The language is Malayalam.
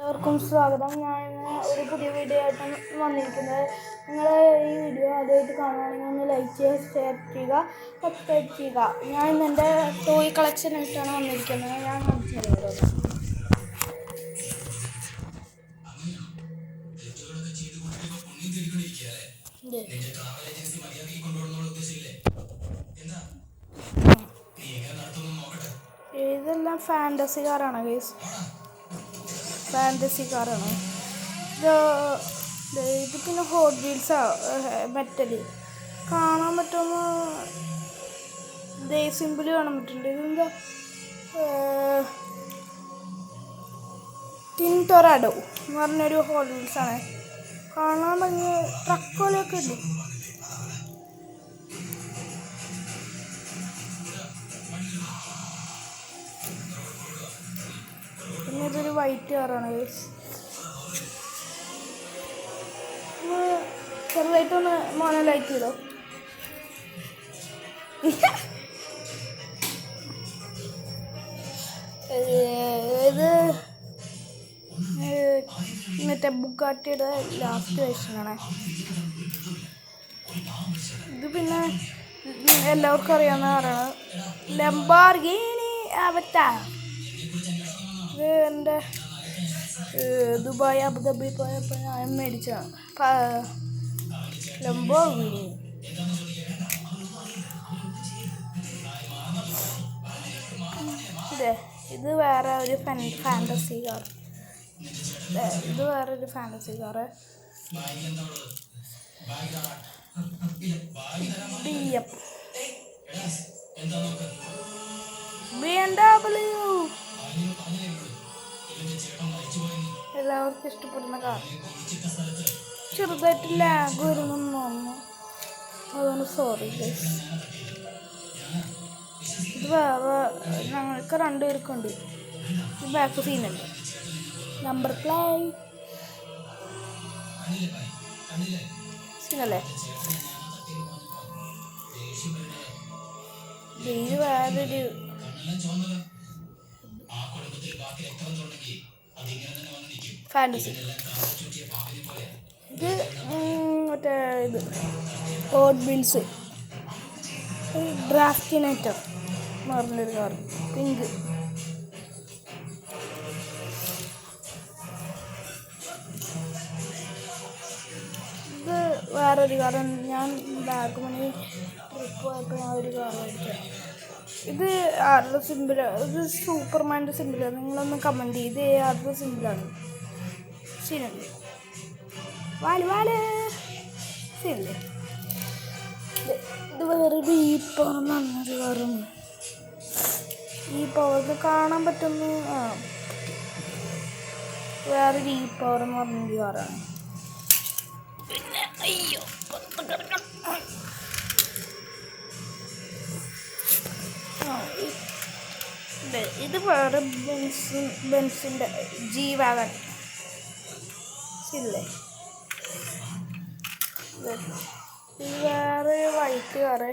എല്ലാവർക്കും സ്വാഗതം. ഞാൻ ഒരു പുതിയ വീഡിയോ ആയിട്ടാണ് വന്നിരിക്കുന്നത്. നിങ്ങൾ ഈ വീഡിയോ ആദ്യമായിട്ട് കാണുകയാണെങ്കിൽ ഒന്ന് ലൈക്ക് ചെയ്യുക, ഷെയർ ചെയ്യുക, സബ്സ്ക്രൈബ് ചെയ്യുക. ഞാൻ ഇന്ന് എൻ്റെ ടോയ് കളക്ഷൻ ആയിട്ടാണ് വന്നിരിക്കുന്നത്. ഞാൻ കാണിച്ചു തരുന്നത്. ഇതെല്ലാം ഫാൻറ്റസി കാറാണ് ഗൈസ്, ഫാൻറ്റസി കാറാണ്. ഇത് പിന്നെ ഹോട്ട് വീൽസാ, മെറ്റൽ കാണാൻ പറ്റുമെന്ന് സിമ്പിൾ കാണാൻ പറ്റുന്നുണ്ട്. ഇതെന്താ ടിൻ ടൊറാഡോ എന്ന് പറഞ്ഞൊരു ഹോട്ട് വീൽസാണ്. കാണാൻ ഭയങ്കര ട്രക്ക് പോലെയൊക്കെ ഉണ്ട്. പിന്നെ ഇതൊരു വൈറ്റ് കാറാണ്. ചെറുതായിട്ടൊന്ന് മോനെ ലൈക്ക് ചെയ്തോ. ഇത് മറ്റേ ബുഗാട്ടിയുടെ ലാസ്റ്റ് വേർഷനാണ്. ഇത് പിന്നെ എല്ലാവർക്കും അറിയാവുന്ന കാറാണ്, ലംബോർഗിനി അവതാർ. ഇത് എൻ്റെ ദുബായ് അബുദാബി പോയപ്പോൾ ഞാൻ മേടിച്ചതാണ് ലംബോർഗിനി. ഇത് വേറെ ഒരു ഫാൻറ്റസി കാർ. ഇത് വേറൊരു ഫാൻറ്റസി കാറ്. BMW. എല്ലാവർക്കും ഇഷ്ടപ്പെടുന്ന കാർ. ചെറുതായിട്ട് ലാഗ് വരുമെന്ന് തോന്നുന്നു, അതുകൊണ്ട് സോറി ഗൈസ്. ഇത് വേറെ ഞങ്ങൾക്ക് രണ്ടുപേർക്കുണ്ട്. ഇത് ബാക്ക് സീനല്ലേ, നമ്പർ പ്ലേറ്റ് സീനല്ലേ. ഇത് വേറൊരു ഫാൻറ്റസി. ഇത് മറ്റേ ഇത് ഹോട്ട് വീൽസ് ഡ്രാഫ്റ്റിനേറ്റർ എന്ന് പറഞ്ഞൊരു കാർ, പിങ്ക്. ഇത് വേറൊരു കാറാണ്. ഞാൻ വാഗമണി ട്രിപ്പ് പോയപ്പോൾ ഞാൻ ഒരു കാർ മേടിച്ചത്. ഇത് ആരുടെ സിമ്പിളാണ്? ഇത് സൂപ്പർമാൻ്റെ സിമ്പിളാണ്. നിങ്ങളൊന്ന് കമൻറ്റ് ചെയ്ത് ആരുടെ സിമ്പിളാണ്. ശരിയല്ലേ, വാല് വാല് ശരിയല്ലേ. ഇത് വേറൊരു ഈ പവർ നല്ലൊരു കാറാണ്. ഈ പവർ കാണാൻ പറ്റുന്ന വേറൊരു ഈ പവർ എന്ന് പറഞ്ഞൊരു കാറാണ്. പിന്നെ അയ്യോ ഇത് വേറെ ബെൻസിൻ്റെ ജി വാഗൺ ഇല്ലേ. ഇത് വേറെ വൈറ്റ് കാറ്.